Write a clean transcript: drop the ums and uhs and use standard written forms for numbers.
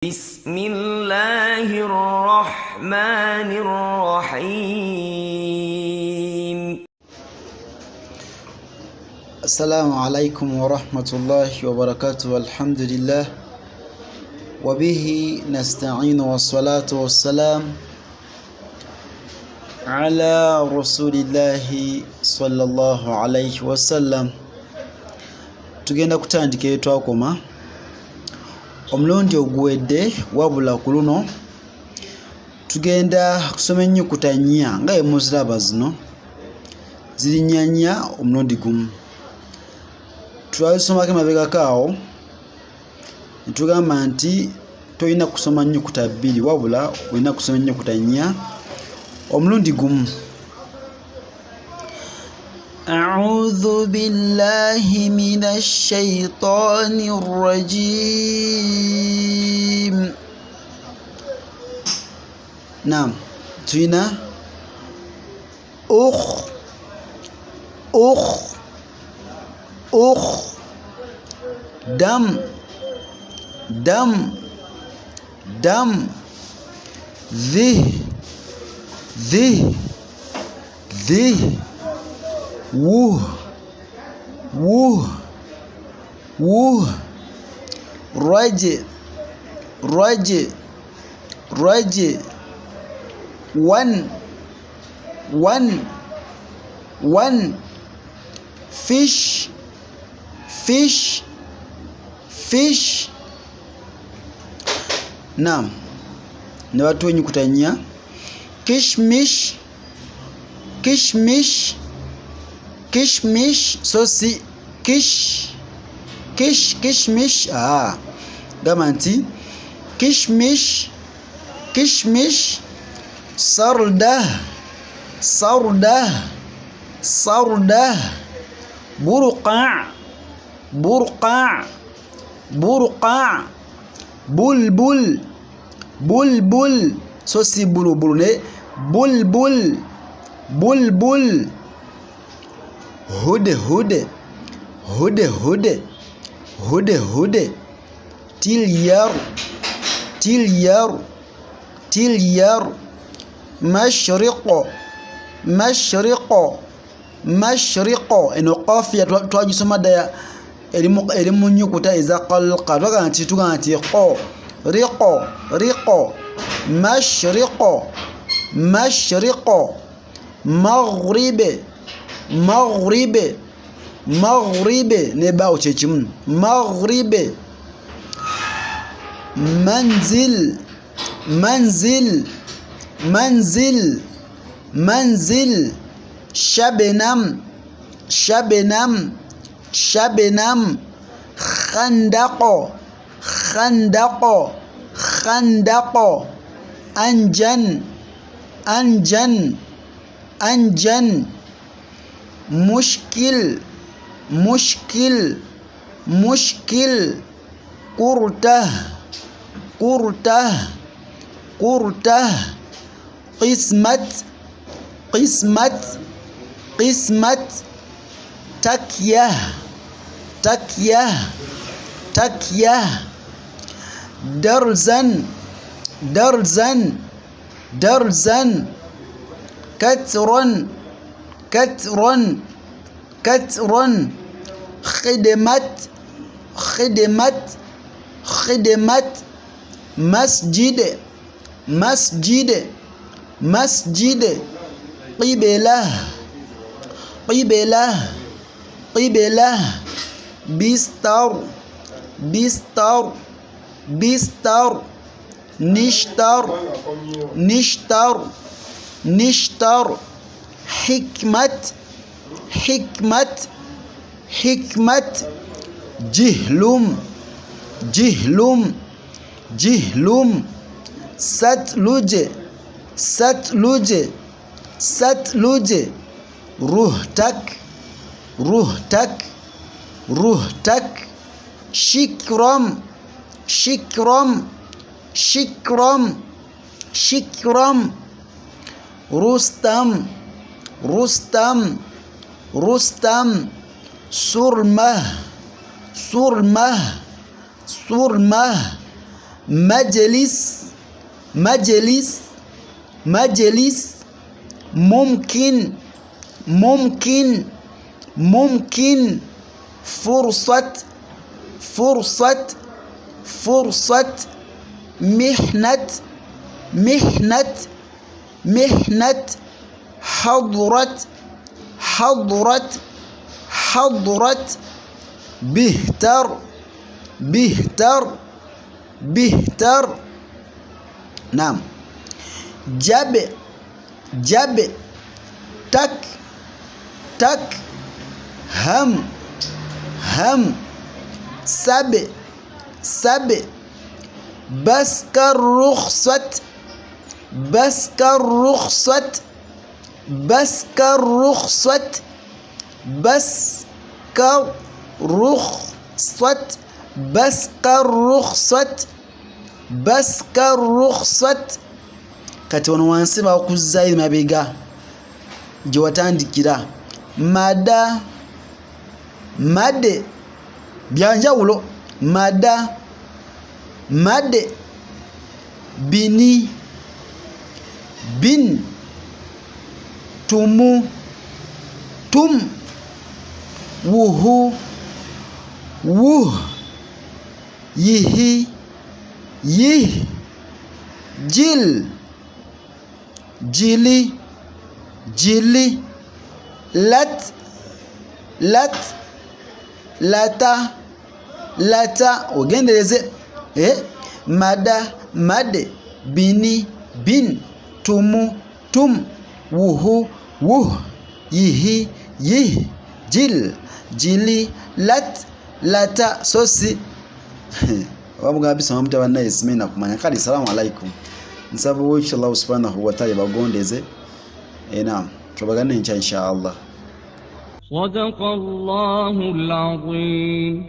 بسم الله الرحمن الرحيم. السلام عليكم ورحمة الله وبركاته. الحمد لله وبه نستعين والصلاة والسلام على رسول الله صلى الله عليه وسلم. Tugenda kutandika etwakoma omulundi oguwedde wabula ku luno tugenda kusoma ennyukuta nnya nga bwe muziraba zino ziri nnya omulundi gumu. Twazisomako emabegako awo ne tugamba nti tolina kusoma nnyukuta bbiri wabula olina kusoma ennyukuta nnya omulundi gumu. أعوذ بالله من الشيطان الرجيم. نعم تينا أخ دم ذه وه رج ون fish. Naam, ne watu ennyukuta nnya. Kishmish, so si kishmish. Gamba nti kishmish. Sarda, burqa, bulbul, so si bulbul ne bulbul. Hude, tilyar, mashriqo. Eno qafiya twagisoma daya erimu nnyukuta eza qalqa tugamba nti qo riqo mashriqo maghribe ne bawo kyekimu maghribe. manzil shabenam khandaqo anjan mushkil qurtah qismat takyah darzan katron khidmat masjid qibla bistar nishtar hikmat jihlum satluj ruhtak shikram rustam surmah مجلس مجلس مجلس ممكن ممكن ممكن فرصة فرصة فرصة محنة محنة محنة حضرت حضرت حضرت بهتر بهتر بهتر. نعم. جب جب تك تك هم هم سب سب بسك الرخصة بسك الرخصة بسك الرخصة بسك الرخصة بسك الرخصة بسك الرخصة. Kati ono wansi bakuzzayo mabega gye watandikira. Mada made byanjawulo. Mada made bini bin tumu tum wuhu wuh yihi yih jil jili jili lat lat lata lata. Ogendereze. Mada made bini bin tumu tum wuhu wuh yihi yih jil jili lat lata. Sosi wamugamba bisoma mutabana Yasmina kumanya kali. Salamu alaikum. Nsaba woki Allah subhanahu wa ta'ala bagondeze. Naam, tubagane insha Allah. Sadaqallahul azim.